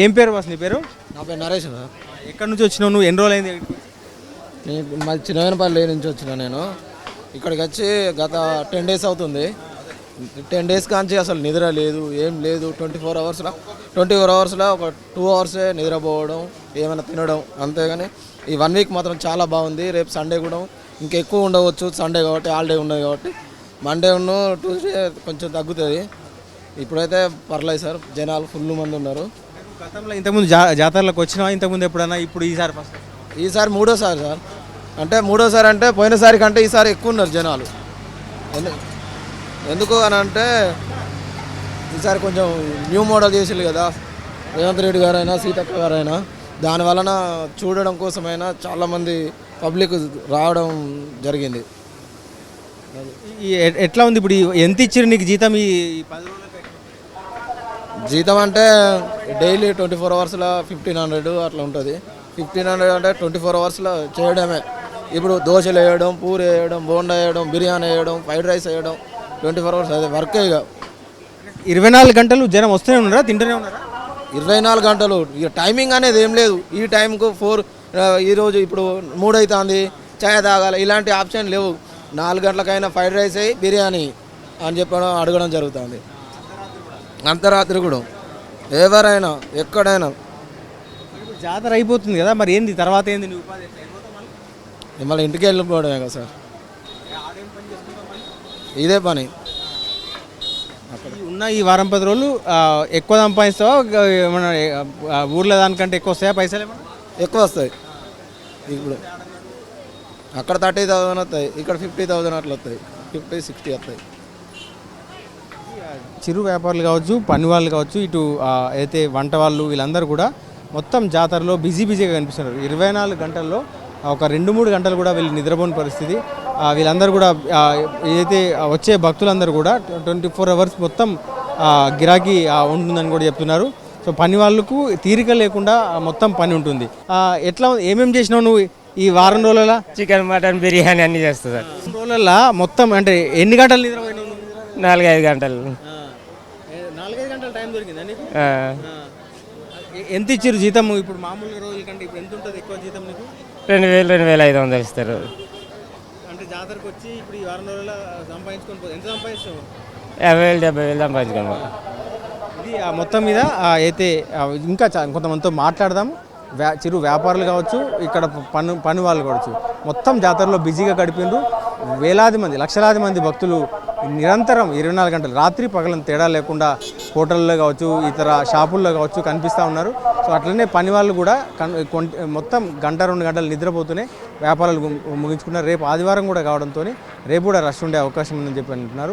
ఏం పేరు బాస్ నీ పేరు? నా పేరు నరేష్ సార్. ఎక్కడి నుంచి వచ్చినావు నువ్వు? ఎన్ని రోజులు అయింది? నేను మా చిన్నపల్లి నుంచి వచ్చిన. నేను ఇక్కడికి వచ్చి గత 10 days అవుతుంది. 10 days కాంచి అసలు నిద్ర లేదు, ఏం లేదు. 24 అవర్స్లో ఒక 2 hours నిద్రపోవడం, ఏమైనా తినడం, అంతేగాని ఈ 1 week మాత్రం చాలా బాగుంది. రేపు సండే కూడా ఇంకెక్కువ ఉండవచ్చు, సండే కాబట్టి హాలిడే ఉన్నది కాబట్టి. మండే ఉన్న ట్యూస్డే కొంచెం తగ్గుతుంది. ఇప్పుడైతే పర్లేదు సార్, జనాలు ఫుల్ మంది ఉన్నారు. గతంలో ఇంతకుముందు జాతరలకు వచ్చినావా ఇంతకుముందు ఎప్పుడన్నా? ఇప్పుడు ఈసారి ఫస్ట్? ఈసారి మూడోసారి సార్. అంటే మూడోసారి అంటే పోయినసారి కంటే ఈసారి ఎక్కువ ఉన్నారు జనాలు. ఎందుకు అని అంటే ఈసారి కొంచెం న్యూ మోడల్ చేసిల్లు కదా రేవంత్ రెడ్డి గారైనా సీతక్క గారైనా, దాని వలన చూడడం కోసమైనా చాలామంది పబ్లిక్ రావడం జరిగింది. ఎట్లా ఉంది ఇప్పుడు? ఎంత ఇచ్చారు నీకు జీతం ఈ 10 రోజులకు? జీతం అంటే డైలీ 24 అవర్స్లో 1500 అట్లా ఉంటుంది. 1500 అంటే 24 అవర్స్లో చేయడమే. ఇప్పుడు దోశలు వేయడం, పూరి వేయడం, బోండా వేయడం, బిర్యానీ వేయడం, ఫ్రైడ్ రైస్ వేయడం, 24 అవర్స్ అదే వర్కే. ఇక 24 గంటలు జనం వస్తూనే ఉన్నారా, తింటూనే ఉన్నారా? 24 గంటలు. ఇక టైమింగ్ అనేది ఏం లేదు. ఈ టైంకు 4, ఈరోజు ఇప్పుడు 3 అవుతుంది చాయ్ తాగాలి, ఇలాంటి ఆప్షన్ లేవు. 4 గంటలకైనా ఫ్రైడ్ రైస్ అయ్యి బిర్యానీ అని చెప్పడం అడగడం జరుగుతుంది. అంతరాత్రి కూడా ఎవరైనా ఎక్కడైనా. జాతర అయిపోతుంది కదా, మరి ఏంది తర్వాత? ఏంది నీ ఉపాధి? మిమ్మల్ని ఇంటికి వెళ్ళిపోవడమే కదా సార్, ఇదే పని. ఉన్న ఈ వారం 10 రోజులు ఎక్కువ సంపాదిస్తావా? ఏమన్నా ఊర్లో దానికంటే ఎక్కువ వస్తాయా పైసలు? ఏమన్నా ఎక్కువ వస్తాయి. ఇప్పుడు అక్కడ 30,000 వస్తాయి, ఇక్కడ 50,000 అట్లా వస్తాయి, 50-60 వస్తాయి. చిరు వ్యాపారులు కావచ్చు, పని వాళ్ళు కావచ్చు, ఇటు అయితే వంట వాళ్ళు, వీళ్ళందరూ కూడా మొత్తం జాతరలో బిజీగా కనిపిస్తున్నారు. 24 గంటల్లో ఒక 2-3 గంటలు కూడా వీళ్ళు నిద్రపోని పరిస్థితి. వీళ్ళందరూ కూడా ఏదైతే వచ్చే భక్తులందరూ కూడా 24 hours మొత్తం గిరాకీ ఉంటుందని కూడా చెప్తున్నారు. సో పని వాళ్ళకు తీరిక లేకుండా మొత్తం పని ఉంటుంది. ఎట్లా ఏమేమి చేసినావు నువ్వు ఈ వారం రోజుల? చికెన్, మటన్, బిర్యానీ అన్నీ చేస్తా సార్. రోజుల మొత్తం అంటే ఎన్ని గంటలు నిద్రపోయినావు? 4-5 గంటలు. 4-5 గంటల టైం దొరికిందా నీకు? ఎంత ఇచ్చారు జీతం ఇప్పుడు మామూలుగా రోజుల కంటే? ఇప్పుడు ఎంత ఉంటుంది ఎక్కువ జీతం నీకు? 2,000-2,500 ఇస్తారు. అంటే జాతరకు వచ్చి ఇప్పుడు ఈ వారం రోజుల సంపాదించుకొని ఎంత సంపాదిస్తావు? 50,000-70,000 సంపాదించుకోము. ఇది మొత్తం మీద అయితే ఇంకా కొంతమందితో మాట్లాడదాం. చిరు వ్యాపారులు కావచ్చు, ఇక్కడ పని వాళ్ళు కావచ్చు, మొత్తం జాతరలో బిజీగా గడిపిండ్రు. వేలాది మంది, లక్షలాది మంది భక్తులు నిరంతరం 24 గంటలు రాత్రి పగలని తేడా లేకుండా హోటల్లో కావచ్చు, ఇతర షాపుల్లో కావచ్చు కనిపిస్తూ ఉన్నారు. సో అట్లనే పని వాళ్ళు కూడా మొత్తం 1-2 గంటలు నిద్రపోతూనే వ్యాపారాలు ముగించుకున్నారు. రేపు ఆదివారం కూడా కావడంతో రేపు కూడా రష్ ఉండే అవకాశం ఉందని చెప్పి అంటున్నారు.